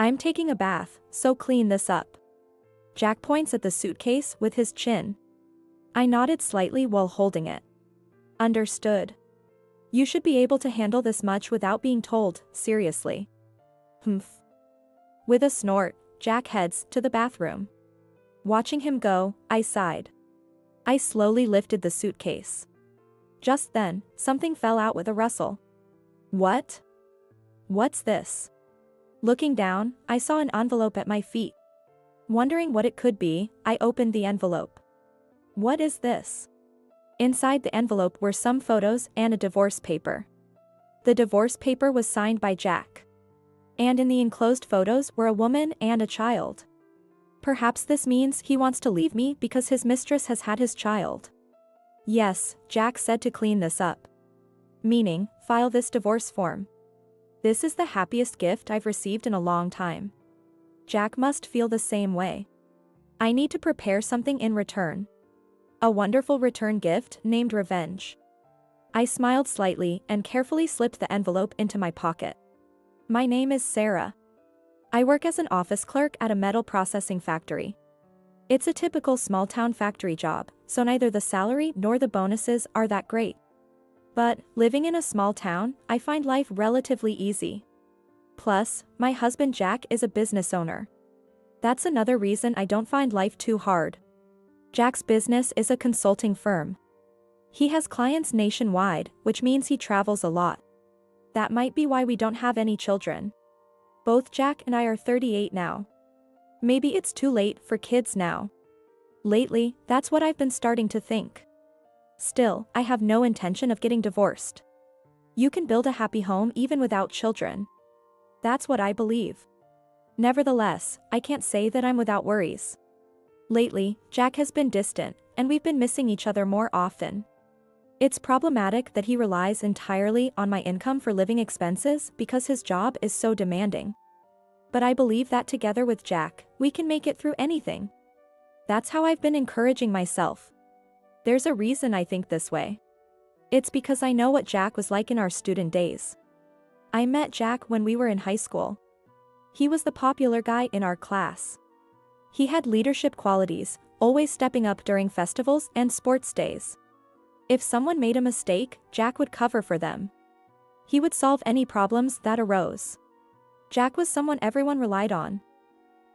I'm taking a bath, so clean this up. Jack points at the suitcase with his chin. I nodded slightly while holding it. Understood. You should be able to handle this much without being told, seriously. Humph. With a snort, Jack heads to the bathroom. Watching him go, I sighed. I slowly lifted the suitcase. Just then, something fell out with a rustle. What? What's this? Looking down, I saw an envelope at my feet. Wondering what it could be, I opened the envelope. What is this? Inside the envelope were some photos and a divorce paper. The divorce paper was signed by Jack. And in the enclosed photos were a woman and a child. Perhaps this means he wants to leave me because his mistress has had his child. Yes, Jack said to clean this up. Meaning, file this divorce form. This is the happiest gift I've received in a long time. Jack must feel the same way. I need to prepare something in return. A wonderful return gift named revenge. I smiled slightly and carefully slipped the envelope into my pocket. My name is Sarah. I work as an office clerk at a metal processing factory. It's a typical small-town factory job, so neither the salary nor the bonuses are that great. But, living in a small town, I find life relatively easy. Plus, my husband Jack is a business owner. That's another reason I don't find life too hard. Jack's business is a consulting firm. He has clients nationwide, which means he travels a lot. That might be why we don't have any children. Both Jack and I are 38 now. Maybe it's too late for kids now. Lately, that's what I've been starting to think. Still, I have no intention of getting divorced. You can build a happy home even without children. That's what I believe. Nevertheless, I can't say that I'm without worries. Lately, Jack has been distant, and we've been missing each other more often. It's problematic that he relies entirely on my income for living expenses because his job is so demanding. But I believe that together with Jack, we can make it through anything. That's how I've been encouraging myself. There's a reason I think this way. It's because I know what Jack was like in our student days. I met Jack when we were in high school. He was the popular guy in our class. He had leadership qualities, always stepping up during festivals and sports days. If someone made a mistake, Jack would cover for them. He would solve any problems that arose. Jack was someone everyone relied on.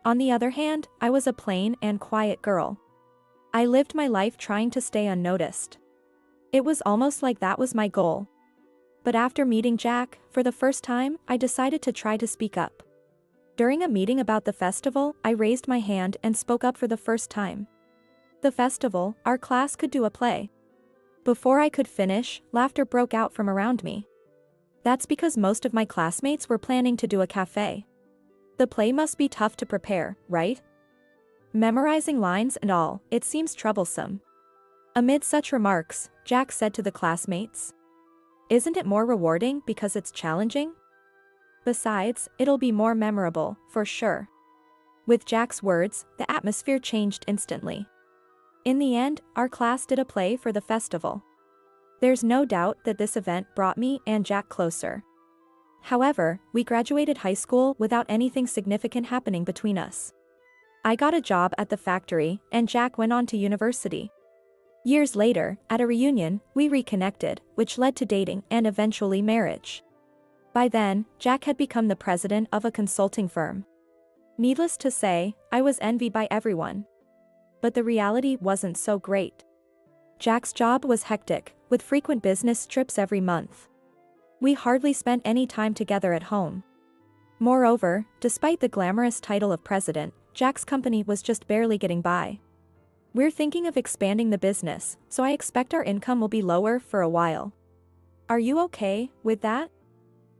On the other hand, I was a plain and quiet girl. I lived my life trying to stay unnoticed. It was almost like that was my goal. But after meeting Jack, for the first time, I decided to try to speak up. During a meeting about the festival, I raised my hand and spoke up for the first time. The festival, our class could do a play. Before I could finish, laughter broke out from around me. That's because most of my classmates were planning to do a cafe. The play must be tough to prepare, right? Memorizing lines and all, it seems troublesome. Amid such remarks, Jack said to the classmates, "Isn't it more rewarding because it's challenging? Besides, it'll be more memorable, for sure." With Jack's words, the atmosphere changed instantly. In the end, our class did a play for the festival. There's no doubt that this event brought me and Jack closer. However, we graduated high school without anything significant happening between us. I got a job at the factory, and Jack went on to university. Years later, at a reunion, we reconnected, which led to dating and eventually marriage. By then, Jack had become the president of a consulting firm. Needless to say, I was envied by everyone. But the reality wasn't so great. Jack's job was hectic, with frequent business trips every month. We hardly spent any time together at home. Moreover, despite the glamorous title of president, Jack's company was just barely getting by. We're thinking of expanding the business, so I expect our income will be lower for a while. Are you okay with that?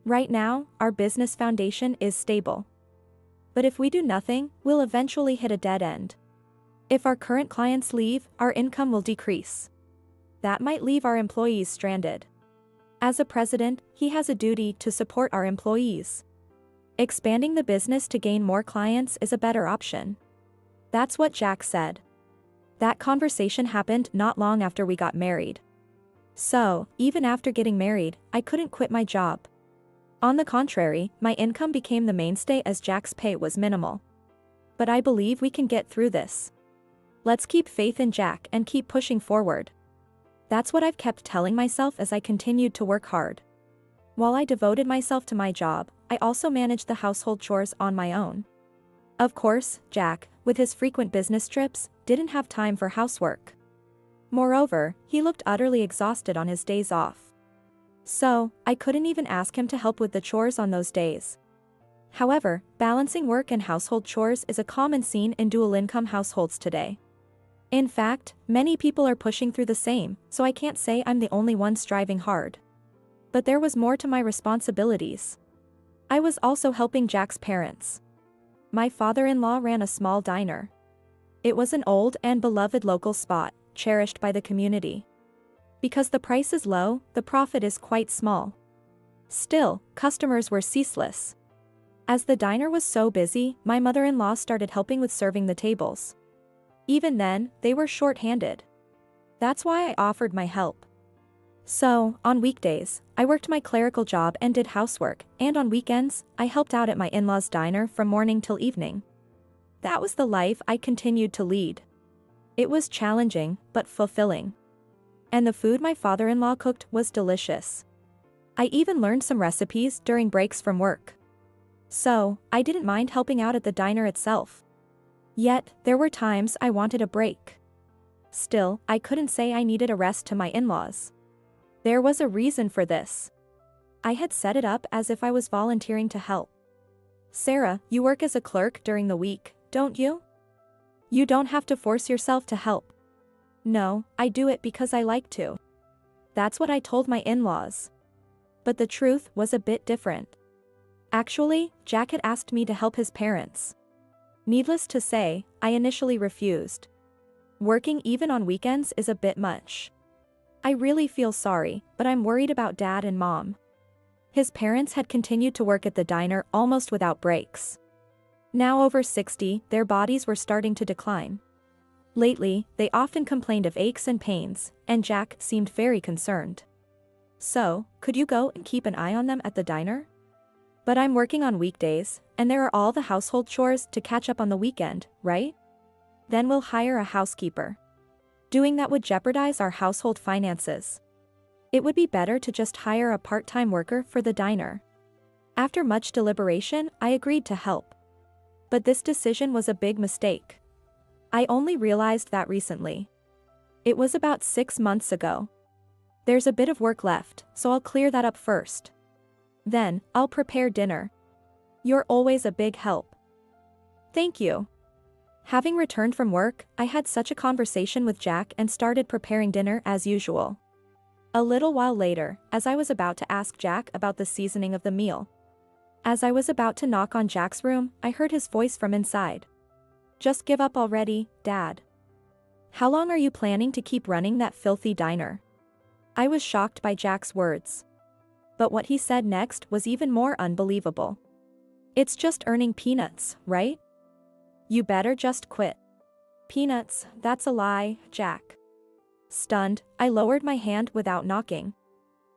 Right now, our business foundation is stable. But if we do nothing, we'll eventually hit a dead end. If our current clients leave, our income will decrease. That might leave our employees stranded. As a president, he has a duty to support our employees. Expanding the business to gain more clients is a better option. That's what Jack said. That conversation happened not long after we got married. So, even after getting married, I couldn't quit my job. On the contrary, my income became the mainstay as Jack's pay was minimal. But I believe we can get through this. Let's keep faith in Jack and keep pushing forward. That's what I've kept telling myself as I continued to work hard. While I devoted myself to my job, I also managed the household chores on my own. Of course, Jack, with his frequent business trips, didn't have time for housework. Moreover, he looked utterly exhausted on his days off. So, I couldn't even ask him to help with the chores on those days. However, balancing work and household chores is a common scene in dual-income households today. In fact, many people are pushing through the same, so I can't say I'm the only one striving hard. But there was more to my responsibilities. I was also helping Jack's parents. My father-in-law ran a small diner. It was an old and beloved local spot, cherished by the community. Because the price is low, the profit is quite small. Still, customers were ceaseless. As the diner was so busy, my mother-in-law started helping with serving the tables. Even then, they were short-handed. That's why I offered my help. So, on weekdays, I worked my clerical job and did housework, and on weekends, I helped out at my in-laws' diner from morning till evening. That was the life I continued to lead. It was challenging, but fulfilling. And the food my father-in-law cooked was delicious. I even learned some recipes during breaks from work. So, I didn't mind helping out at the diner itself. Yet, there were times I wanted a break. Still, I couldn't say I needed a rest to my in-laws. There was a reason for this. I had set it up as if I was volunteering to help. Sarah, you work as a clerk during the week, don't you? You don't have to force yourself to help. No, I do it because I like to. That's what I told my in-laws. But the truth was a bit different. Actually, Jack had asked me to help his parents. Needless to say, I initially refused. Working even on weekends is a bit much. I really feel sorry, but I'm worried about Dad and Mom. His parents had continued to work at the diner almost without breaks. Now over 60, their bodies were starting to decline. Lately, they often complained of aches and pains, and Jack seemed very concerned. So, could you go and keep an eye on them at the diner? But I'm working on weekdays, and there are all the household chores to catch up on the weekend, right? Then we'll hire a housekeeper. Doing that would jeopardize our household finances. It would be better to just hire a part-time worker for the diner. After much deliberation, I agreed to help. But this decision was a big mistake. I only realized that recently. It was about 6 months ago. There's a bit of work left, so I'll clear that up first. Then, I'll prepare dinner. You're always a big help. Thank you. Having returned from work, I had such a conversation with Jack and started preparing dinner as usual. A little while later, as I was about to ask Jack about the seasoning of the meal. As I was about to knock on Jack's room, I heard his voice from inside. Just give up already, Dad. How long are you planning to keep running that filthy diner? I was shocked by Jack's words. But what he said next was even more unbelievable. It's just earning peanuts, right? You better just quit. Peanuts, that's a lie, Jack. Stunned, I lowered my hand without knocking.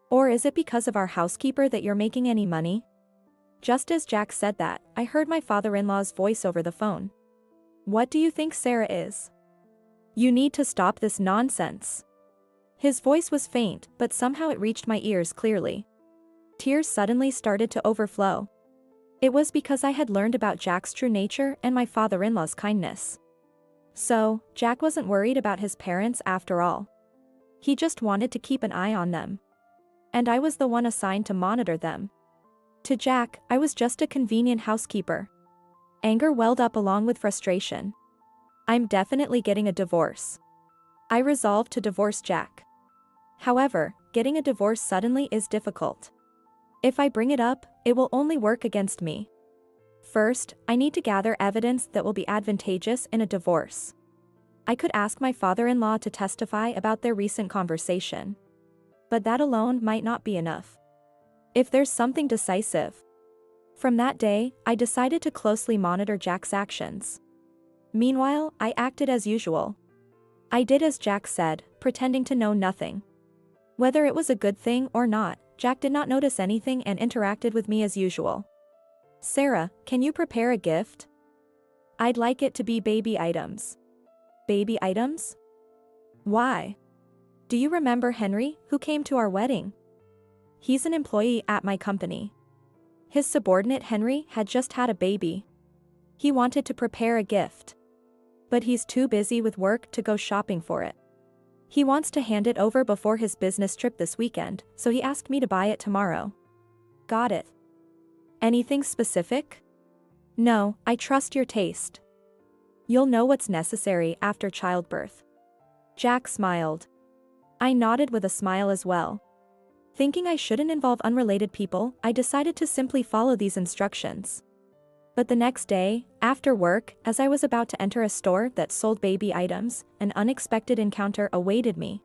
Or is it because of our housekeeper that you're making any money? Just as Jack said that, I heard my father-in-law's voice over the phone. What do you think Sarah is? You need to stop this nonsense. His voice was faint, but somehow it reached my ears clearly. Tears suddenly started to overflow. It was because I had learned about Jack's true nature and my father-in-law's kindness. So, Jack wasn't worried about his parents after all. He just wanted to keep an eye on them. And I was the one assigned to monitor them. To Jack, I was just a convenient housekeeper. Anger welled up along with frustration. I'm definitely getting a divorce. I resolved to divorce Jack. However, getting a divorce suddenly is difficult. If I bring it up, it will only work against me. First, I need to gather evidence that will be advantageous in a divorce. I could ask my father-in-law to testify about their recent conversation. But that alone might not be enough. If there's something decisive. From that day, I decided to closely monitor Jack's actions. Meanwhile, I acted as usual. I did as Jack said, pretending to know nothing. Whether it was a good thing or not, Jack did not notice anything and interacted with me as usual. Sarah, can you prepare a gift? I'd like it to be baby items. Baby items? Why? Do you remember Henry, who came to our wedding? He's an employee at my company. His subordinate Henry had just had a baby. He wanted to prepare a gift. But he's too busy with work to go shopping for it. He wants to hand it over before his business trip this weekend, so he asked me to buy it tomorrow. Got it. Anything specific? No, I trust your taste. You'll know what's necessary after childbirth. Jack smiled. I nodded with a smile as well. Thinking I shouldn't involve unrelated people, I decided to simply follow these instructions. But the next day, after work, as I was about to enter a store that sold baby items, an unexpected encounter awaited me.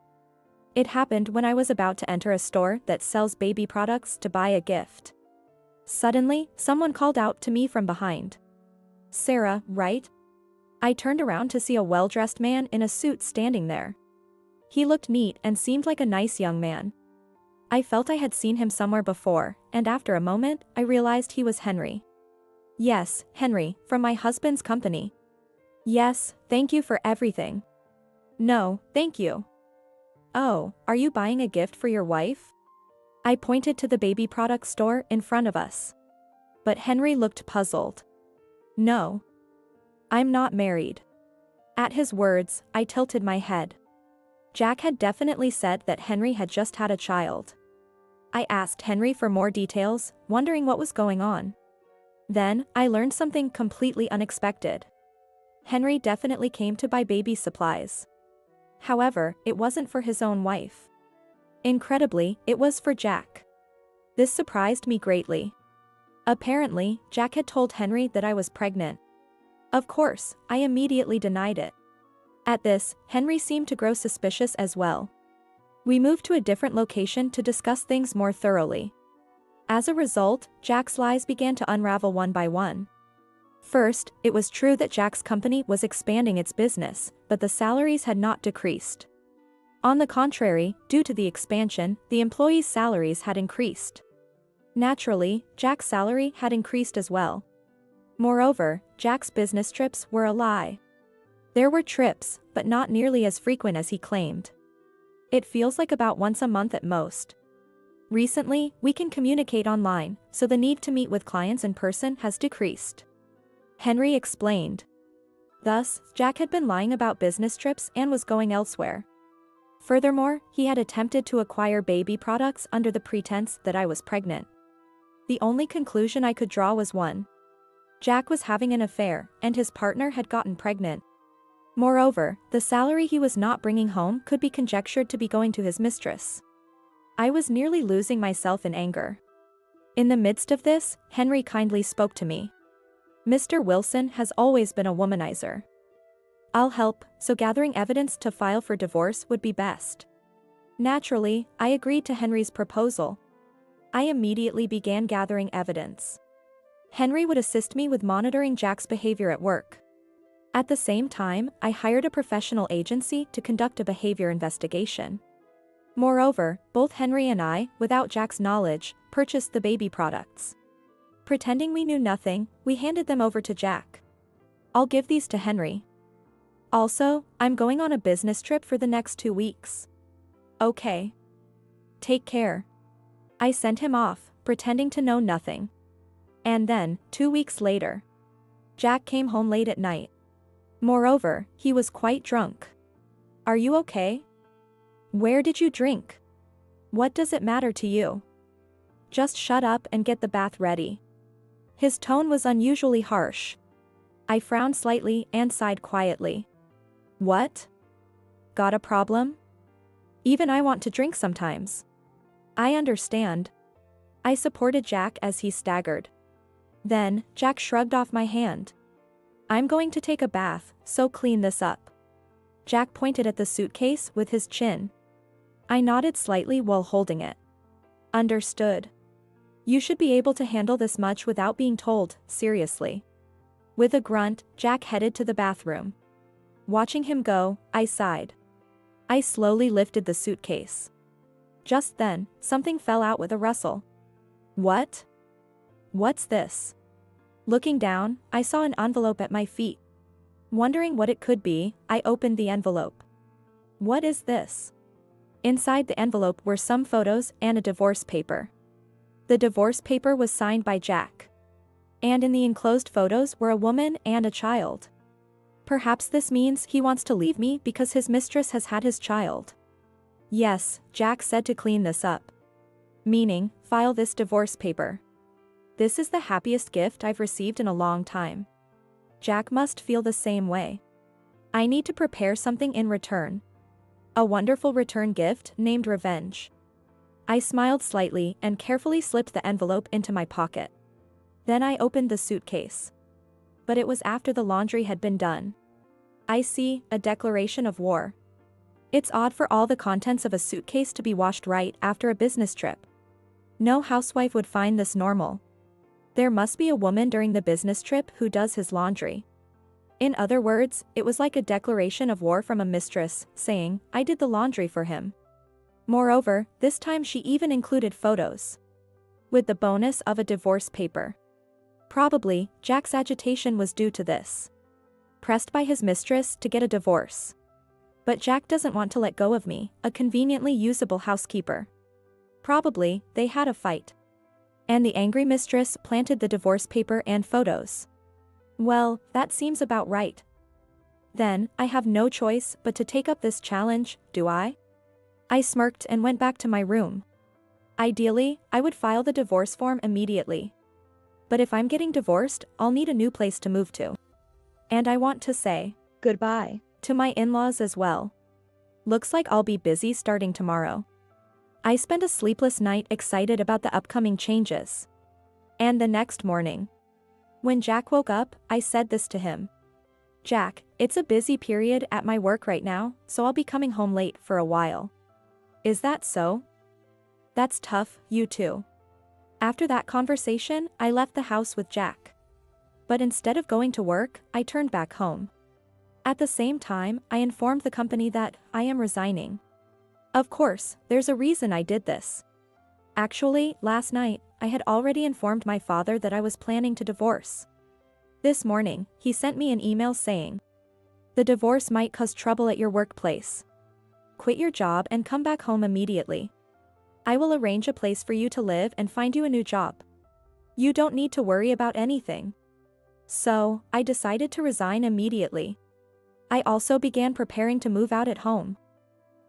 It happened when I was about to enter a store that sells baby products to buy a gift. Suddenly, someone called out to me from behind. Sarah, right? I turned around to see a well-dressed man in a suit standing there. He looked neat and seemed like a nice young man. I felt I had seen him somewhere before, and after a moment, I realized he was Henry. Yes, Henry, from my husband's company. Yes, thank you for everything. No, thank you. Oh, are you buying a gift for your wife? I pointed to the baby product store in front of us. But Henry looked puzzled. No. I'm not married. At his words, I tilted my head. Jack had definitely said that Henry had just had a child. I asked Henry for more details, wondering what was going on. Then, I learned something completely unexpected. Henry definitely came to buy baby supplies. However, it wasn't for his own wife. Incredibly, it was for Jack. This surprised me greatly. Apparently, Jack had told Henry that I was pregnant. Of course, I immediately denied it. At this, Henry seemed to grow suspicious as well. We moved to a different location to discuss things more thoroughly. As a result, Jack's lies began to unravel one by one. First, it was true that Jack's company was expanding its business, but the salaries had not decreased. On the contrary, due to the expansion, the employees' salaries had increased. Naturally, Jack's salary had increased as well. Moreover, Jack's business trips were a lie. There were trips, but not nearly as frequent as he claimed. It feels like about once a month at most. Recently, we can communicate online, so the need to meet with clients in person has decreased. Henry explained. Thus, Jack had been lying about business trips and was going elsewhere. Furthermore, he had attempted to acquire baby products under the pretense that I was pregnant. The only conclusion I could draw was one. Jack was having an affair, and his partner had gotten pregnant. Moreover, the salary he was not bringing home could be conjectured to be going to his mistress. I was nearly losing myself in anger. In the midst of this, Henry kindly spoke to me. Mr. Wilson has always been a womanizer. I'll help, so gathering evidence to file for divorce would be best. Naturally, I agreed to Henry's proposal. I immediately began gathering evidence. Henry would assist me with monitoring Jack's behavior at work. At the same time, I hired a professional agency to conduct a behavior investigation. Moreover, both Henry and I, without Jack's knowledge, purchased the baby products. Pretending we knew nothing, we handed them over to Jack. I'll give these to Henry. Also, I'm going on a business trip for the next 2 weeks. Okay. Take care. I sent him off, pretending to know nothing. And then, 2 weeks later, Jack came home late at night. Moreover, he was quite drunk. Are you okay? Where did you drink? What does it matter to you? Just shut up and get the bath ready. His tone was unusually harsh. I frowned slightly and sighed quietly. What? Got a problem? Even I want to drink sometimes. I understand. I supported Jack as he staggered. Then, Jack shrugged off my hand. I'm going to take a bath, so clean this up. Jack pointed at the suitcase with his chin. I nodded slightly while holding it. Understood. You should be able to handle this much without being told, seriously. With a grunt, Jack headed to the bathroom. Watching him go, I sighed. I slowly lifted the suitcase. Just then, something fell out with a rustle. What? What's this? Looking down, I saw an envelope at my feet. Wondering what it could be, I opened the envelope. What is this? Inside the envelope were some photos and a divorce paper. The divorce paper was signed by Jack. And in the enclosed photos were a woman and a child. Perhaps this means he wants to leave me because his mistress has had his child. Yes, Jack said to clean this up. Meaning, file this divorce paper. This is the happiest gift I've received in a long time. Jack must feel the same way. I need to prepare something in return. A wonderful return gift named revenge. I smiled slightly and carefully slipped the envelope into my pocket. Then I opened the suitcase. But it was after the laundry had been done. I see, a declaration of war. It's odd for all the contents of a suitcase to be washed right after a business trip. No housewife would find this normal. There must be a woman during the business trip who does his laundry. In other words, it was like a declaration of war from a mistress, saying, I did the laundry for him. Moreover, this time she even included photos. With the bonus of a divorce paper. Probably, Jack's agitation was due to this. Pressed by his mistress to get a divorce. But Jack doesn't want to let go of me, a conveniently usable housekeeper. Probably, they had a fight. And the angry mistress planted the divorce paper and photos. Well, that seems about right. Then, I have no choice but to take up this challenge, do I? I smirked and went back to my room. Ideally, I would file the divorce form immediately. But if I'm getting divorced, I'll need a new place to move to. And I want to say goodbye to my in-laws as well. Looks like I'll be busy starting tomorrow. I spent a sleepless night excited about the upcoming changes. And the next morning, when Jack woke up, I said this to him. Jack, it's a busy period at my work right now, so I'll be coming home late for a while. Is that so? That's tough, you too. After that conversation, I left the house with Jack. But instead of going to work, I turned back home. At the same time, I informed the company that I am resigning. Of course, there's a reason I did this. Actually, last night, I had already informed my father that I was planning to divorce. This morning, he sent me an email saying, the divorce might cause trouble at your workplace. Quit your job and come back home immediately. I will arrange a place for you to live and find you a new job. You don't need to worry about anything. So, I decided to resign immediately. I also began preparing to move out at home.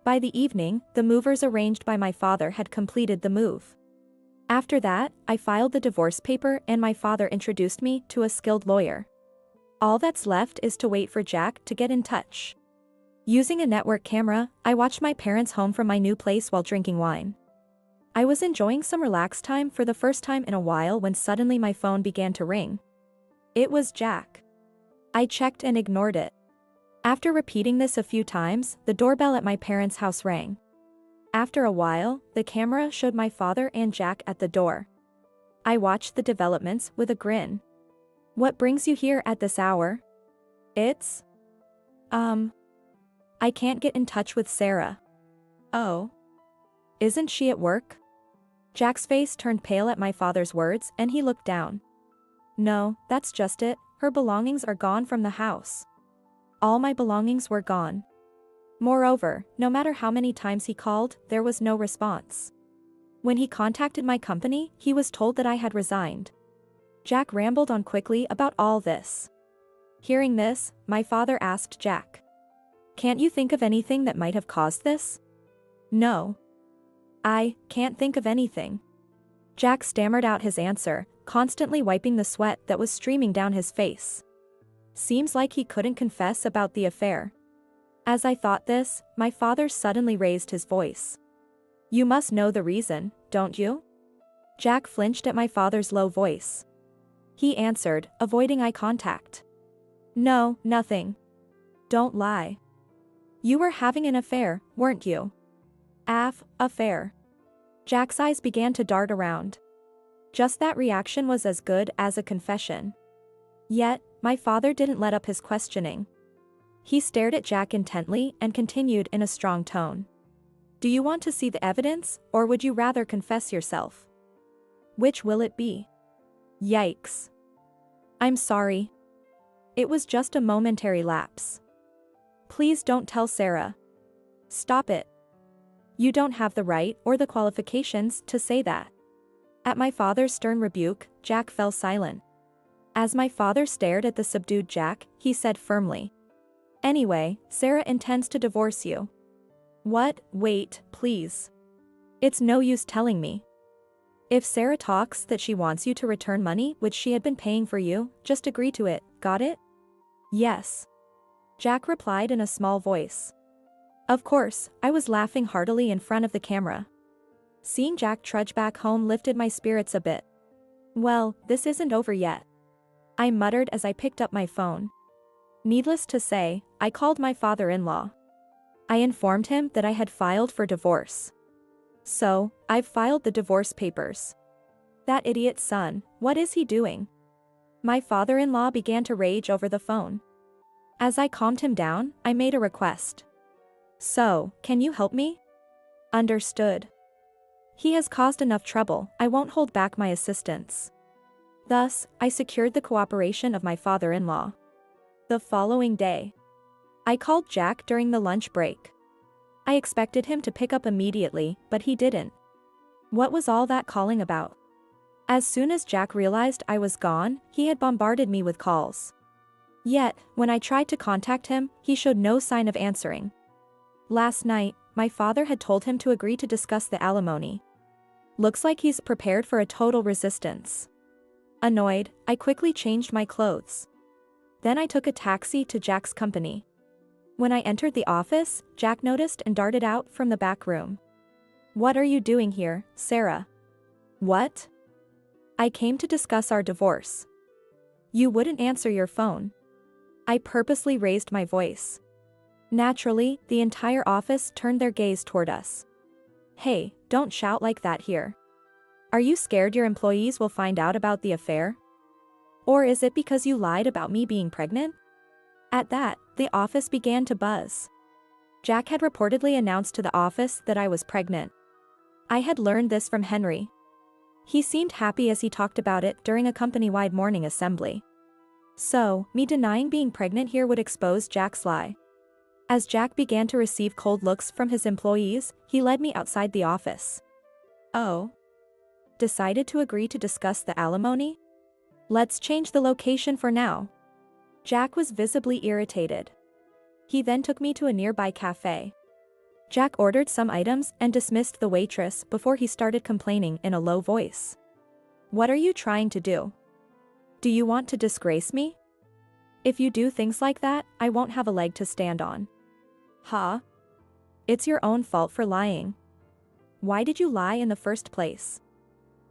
By the evening, the movers arranged by my father had completed the move. After that, I filed the divorce paper and my father introduced me to a skilled lawyer. All that's left is to wait for Jack to get in touch. Using a network camera, I watched my parents home from my new place while drinking wine. I was enjoying some relaxed time for the first time in a while when suddenly my phone began to ring. It was Jack. I checked and ignored it. After repeating this a few times, the doorbell at my parents' house rang. After a while, the camera showed my father and Jack at the door. I watched the developments with a grin. What brings you here at this hour? It's... I can't get in touch with Sarah. Oh. Isn't she at work? Jack's face turned pale at my father's words and he looked down. No, that's just it, her belongings are gone from the house. All my belongings were gone. Moreover, no matter how many times he called, there was no response. When he contacted my company, he was told that I had resigned. Jack rambled on quickly about all this. Hearing this, my father asked Jack. Can't you think of anything that might have caused this? No. I can't think of anything. Jack stammered out his answer, constantly wiping the sweat that was streaming down his face. Seems like he couldn't confess about the affair. As I thought this, my father suddenly raised his voice. You must know the reason, don't you? Jack flinched at my father's low voice. He answered, avoiding eye contact. No, nothing. Don't lie. You were having an affair, weren't you? Affair. Jack's eyes began to dart around. Just that reaction was as good as a confession. Yet, my father didn't let up his questioning. He stared at Jack intently and continued in a strong tone. Do you want to see the evidence, or would you rather confess yourself? Which will it be? Yikes. I'm sorry. It was just a momentary lapse. Please don't tell Sarah. Stop it. You don't have the right or the qualifications to say that. At my father's stern rebuke, Jack fell silent. As my father stared at the subdued Jack, he said firmly, "Anyway, Sarah intends to divorce you." What? Wait, please. It's no use telling me. If Sarah talks that she wants you to return money which she had been paying for you, just agree to it, got it? Yes. Jack replied in a small voice. Of course, I was laughing heartily in front of the camera. Seeing Jack trudge back home lifted my spirits a bit. Well, this isn't over yet. I muttered as I picked up my phone. Needless to say, I called my father-in-law. I informed him that I had filed for divorce. So, I've filed the divorce papers. That idiot son, what is he doing? My father-in-law began to rage over the phone. As I calmed him down, I made a request. So, can you help me? Understood. He has caused enough trouble, I won't hold back my assistance. Thus, I secured the cooperation of my father-in-law. The following day, I called Jack during the lunch break. I expected him to pick up immediately, but he didn't. What was all that calling about? As soon as Jack realized I was gone, he had bombarded me with calls. Yet, when I tried to contact him, he showed no sign of answering. Last night, my father had told him to agree to discuss the alimony. Looks like he's prepared for a total resistance. Annoyed, I quickly changed my clothes. Then I took a taxi to Jack's company. When I entered the office, Jack noticed and darted out from the back room. What are you doing here, Sarah? What? I came to discuss our divorce. You wouldn't answer your phone. I purposely raised my voice. Naturally, the entire office turned their gaze toward us. Hey, don't shout like that here. Are you scared your employees will find out about the affair? Or is it because you lied about me being pregnant? At that, the office began to buzz. Jack had reportedly announced to the office that I was pregnant. I had learned this from Henry. He seemed happy as he talked about it during a company-wide morning assembly. So, me denying being pregnant here would expose Jack's lie. As Jack began to receive cold looks from his employees, he led me outside the office. Oh. Decided to agree to discuss the alimony? Let's change the location for now. Jack was visibly irritated. He then took me to a nearby cafe. Jack ordered some items and dismissed the waitress before he started complaining in a low voice. What are you trying to do? Do you want to disgrace me? If you do things like that, I won't have a leg to stand on. Huh? It's your own fault for lying. Why did you lie in the first place?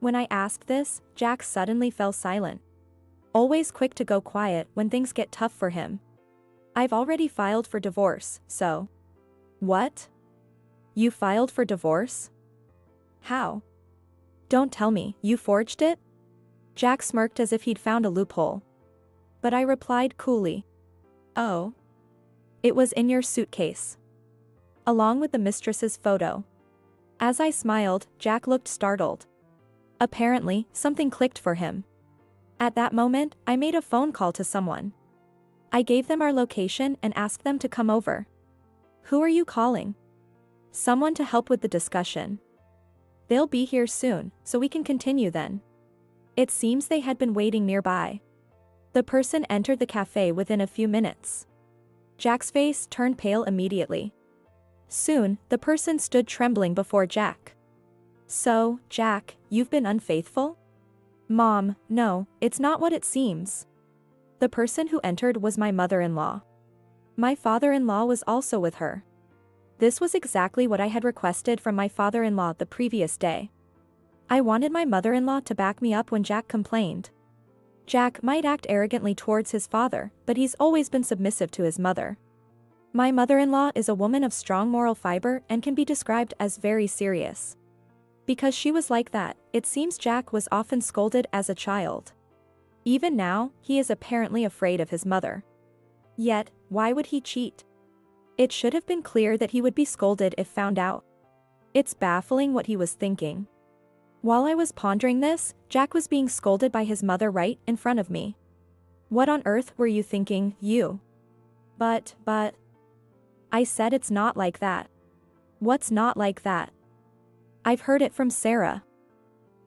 When I asked this, Jack suddenly fell silent. Always quick to go quiet when things get tough for him. I've already filed for divorce, so. What? You filed for divorce? How? Don't tell me, you forged it? Jack smirked as if he'd found a loophole. But I replied coolly. Oh. It was in your suitcase. Along with the mistress's photo. As I smiled, Jack looked startled. Apparently, something clicked for him. At that moment, I made a phone call to someone. I gave them our location and asked them to come over. Who are you calling? Someone to help with the discussion. They'll be here soon, so we can continue then. It seems they had been waiting nearby. The person entered the cafe within a few minutes. Jack's face turned pale immediately. Soon, the person stood trembling before Jack. So, Jack, you've been unfaithful? Mom, no, it's not what it seems. The person who entered was my mother-in-law. My father-in-law was also with her. This was exactly what I had requested from my father-in-law the previous day. I wanted my mother-in-law to back me up when Jack complained. Jack might act arrogantly towards his father, but he's always been submissive to his mother. My mother-in-law is a woman of strong moral fiber and can be described as very serious. Because she was like that, it seems Jack was often scolded as a child. Even now, he is apparently afraid of his mother. Yet, why would he cheat? It should have been clear that he would be scolded if found out. It's baffling what he was thinking. While I was pondering this, Jack was being scolded by his mother right in front of me. What on earth were you thinking, you? But. I said it's not like that. What's not like that? I've heard it from Sarah.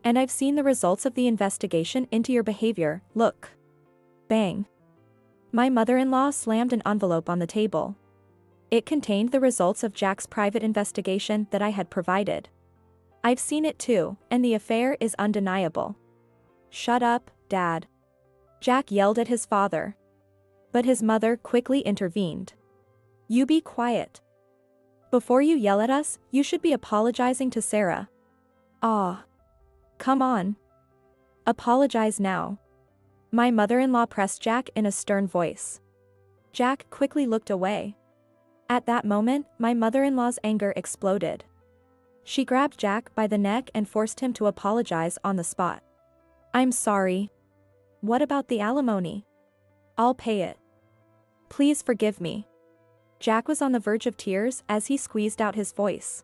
And I've seen the results of the investigation into your behavior, look. Bang. My mother-in-law slammed an envelope on the table. It contained the results of Jack's private investigation that I had provided. I've seen it too, and the affair is undeniable. Shut up, Dad. Jack yelled at his father. But his mother quickly intervened. You be quiet. Before you yell at us, you should be apologizing to Sarah. Ah. Come on. Apologize now. My mother-in-law pressed Jack in a stern voice. Jack quickly looked away. At that moment, my mother-in-law's anger exploded. She grabbed Jack by the neck and forced him to apologize on the spot. I'm sorry. What about the alimony? I'll pay it. Please forgive me. Jack was on the verge of tears as he squeezed out his voice.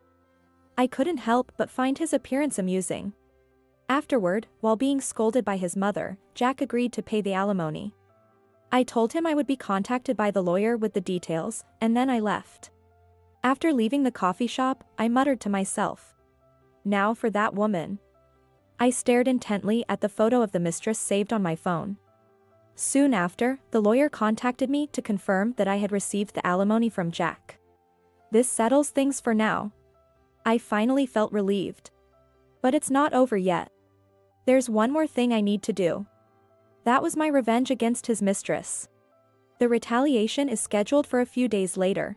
I couldn't help but find his appearance amusing. Afterward, while being scolded by his mother, Jack agreed to pay the alimony. I told him I would be contacted by the lawyer with the details, and then I left. After leaving the coffee shop, I muttered to myself. Now for that woman. I stared intently at the photo of the mistress saved on my phone. Soon after, the lawyer contacted me to confirm that I had received the alimony from Jack. This settles things for now. I finally felt relieved. But it's not over yet. There's one more thing I need to do. That was my revenge against his mistress. The retaliation is scheduled for a few days later.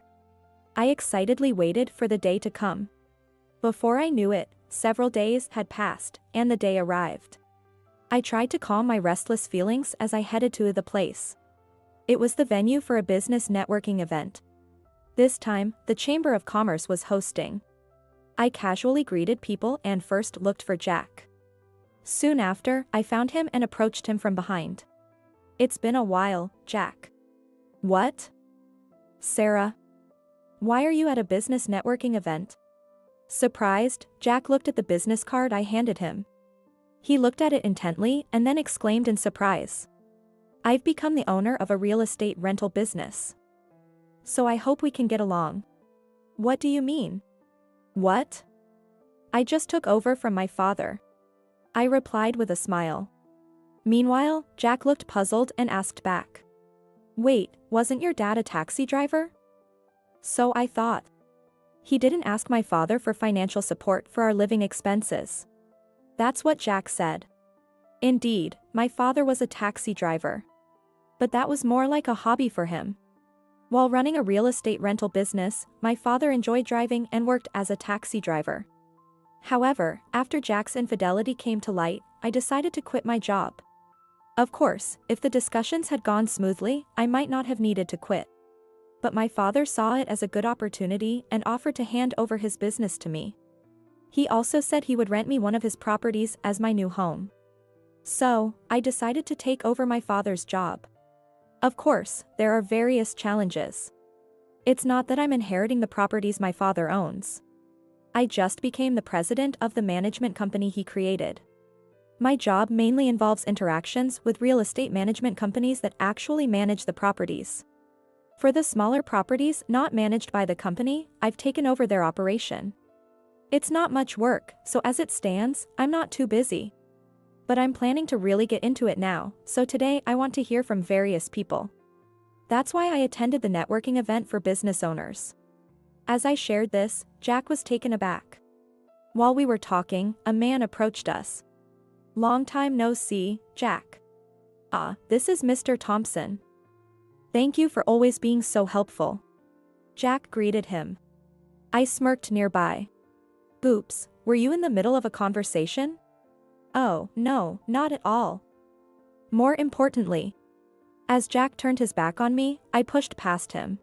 I excitedly waited for the day to come. Before I knew it, several days had passed, and the day arrived. I tried to calm my restless feelings as I headed to the place. It was the venue for a business networking event. This time, the Chamber of Commerce was hosting. I casually greeted people and first looked for Jack. Soon after, I found him and approached him from behind. It's been a while, Jack. What? Sarah. Why are you at a business networking event? Surprised, Jack looked at the business card I handed him. He looked at it intently and then exclaimed in surprise. I've become the owner of a real estate rental business. So I hope we can get along. What do you mean? What? I just took over from my father. I replied with a smile. Meanwhile, Jack looked puzzled and asked back. Wait, wasn't your dad a taxi driver? So I thought. He didn't ask my father for financial support for our living expenses. That's what Jack said. Indeed, my father was a taxi driver. But that was more like a hobby for him. While running a real estate rental business, my father enjoyed driving and worked as a taxi driver. However, after Jack's infidelity came to light, I decided to quit my job. Of course, if the discussions had gone smoothly, I might not have needed to quit. But my father saw it as a good opportunity and offered to hand over his business to me. He also said he would rent me one of his properties as my new home. So, I decided to take over my father's job. Of course, there are various challenges. It's not that I'm inheriting the properties my father owns. I just became the president of the management company he created. My job mainly involves interactions with real estate management companies that actually manage the properties. For the smaller properties not managed by the company, I've taken over their operation. It's not much work, so as it stands, I'm not too busy. But I'm planning to really get into it now, so today I want to hear from various people. That's why I attended the networking event for business owners. As I shared this, Jack was taken aback. While we were talking, a man approached us. Long time no see, Jack. This is Mr. Thompson. Thank you for always being so helpful. Jack greeted him. I smirked nearby. Oops, were you in the middle of a conversation? Oh, no, not at all. More importantly, as Jack turned his back on me, I pushed past him.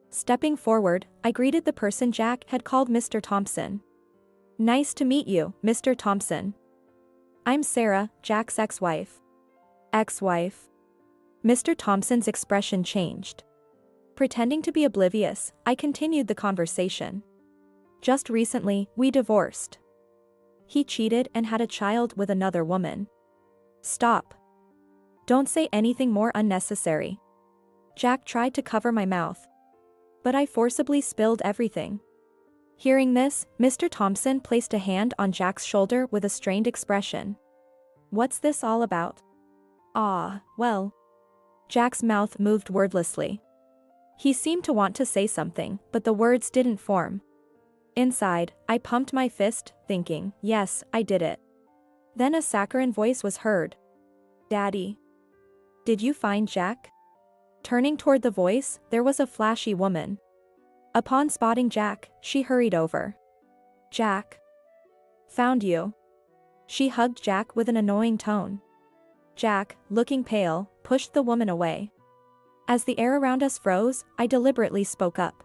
Stepping forward, I greeted the person Jack had called Mr. Thompson. Nice to meet you, Mr. Thompson. I'm Sarah, Jack's ex-wife. Ex-wife? Mr. Thompson's expression changed. Pretending to be oblivious, I continued the conversation. Just recently, we divorced. He cheated and had a child with another woman. Stop. Don't say anything more unnecessary. Jack tried to cover my mouth, but I forcibly spilled everything. Hearing this, Mr. Thompson placed a hand on Jack's shoulder with a strained expression. What's this all about? Well. Jack's mouth moved wordlessly. He seemed to want to say something, but the words didn't form. Inside, I pumped my fist, thinking, yes, I did it. Then a saccharine voice was heard. Daddy. Did you find Jack? Turning toward the voice, there was a flashy woman. Upon spotting Jack, she hurried over. Jack. Found you. She hugged Jack with an annoying tone. Jack, looking pale, pushed the woman away. As the air around us froze, I deliberately spoke up.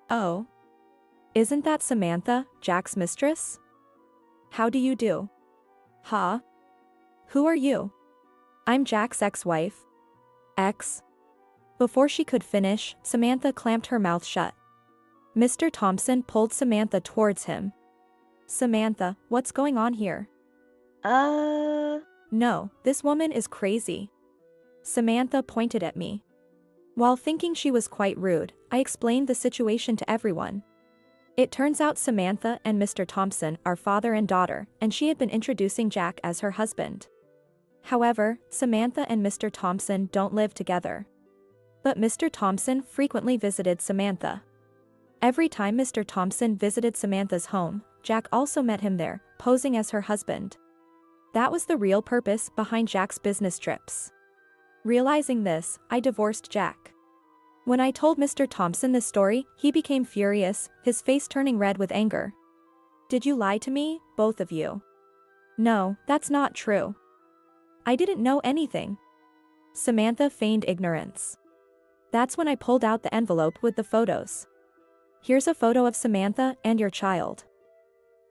Oh. Isn't that Samantha, Jack's mistress? How do you do? Huh? Who are you? I'm Jack's ex-wife. Ex? Before she could finish, Samantha clamped her mouth shut. Mr. Thompson pulled Samantha towards him. Samantha, what's going on here? No, this woman is crazy. Samantha pointed at me. While thinking she was quite rude, I explained the situation to everyone. It turns out Samantha and Mr. Thompson are father and daughter, and she had been introducing Jack as her husband. However, Samantha and Mr. Thompson don't live together. But Mr. Thompson frequently visited Samantha. Every time Mr. Thompson visited Samantha's home, Jack also met him there, posing as her husband. That was the real purpose behind Jack's business trips. Realizing this, I divorced Jack. When I told Mr. Thompson this story, he became furious, his face turning red with anger. Did you lie to me, both of you? No, that's not true. I didn't know anything. Samantha feigned ignorance. That's when I pulled out the envelope with the photos. Here's a photo of Samantha and your child.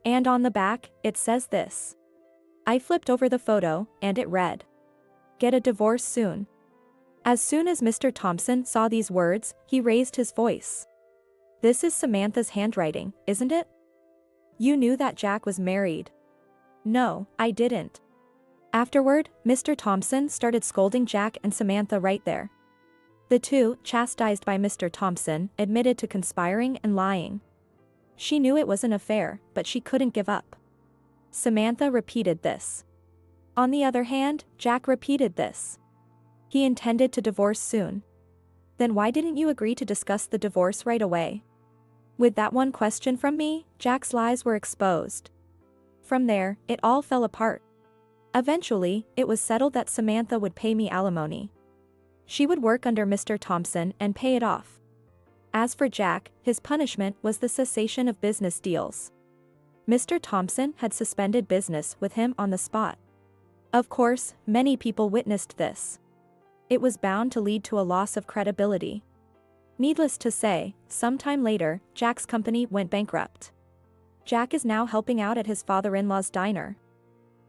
And on the back, it says this. I flipped over the photo, and it read. Get a divorce soon. As soon as Mr. Thompson saw these words, he raised his voice. This is Samantha's handwriting, isn't it? You knew that Jack was married. No, I didn't. Afterward, Mr. Thompson started scolding Jack and Samantha right there. The two, chastised by Mr. Thompson, admitted to conspiring and lying. She knew it was an affair, but she couldn't give up. Samantha repeated this. On the other hand, Jack repeated this. He intended to divorce soon. Then why didn't you agree to discuss the divorce right away? With that one question from me, Jack's lies were exposed. From there, it all fell apart. Eventually, it was settled that Samantha would pay me alimony. She would work under Mr. Thompson and pay it off. As for Jack, his punishment was the cessation of business deals. Mr. Thompson had suspended business with him on the spot. Of course, many people witnessed this. It was bound to lead to a loss of credibility. Needless to say, sometime later, Jack's company went bankrupt. Jack is now helping out at his father-in-law's diner.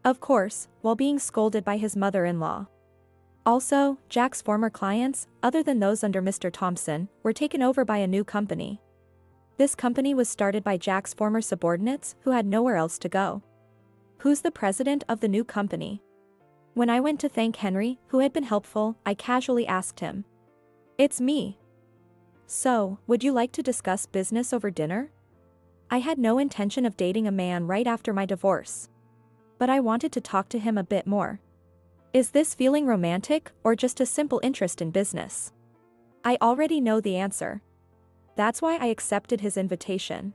Of course, while being scolded by his mother-in-law. Also, Jack's former clients, other than those under Mr. Thompson, were taken over by a new company. This company was started by Jack's former subordinates who had nowhere else to go. Who's the president of the new company? When I went to thank Henry, who had been helpful, I casually asked him. It's me. So, would you like to discuss business over dinner? I had no intention of dating a man right after my divorce. But I wanted to talk to him a bit more. Is this feeling romantic or just a simple interest in business? I already know the answer. That's why I accepted his invitation.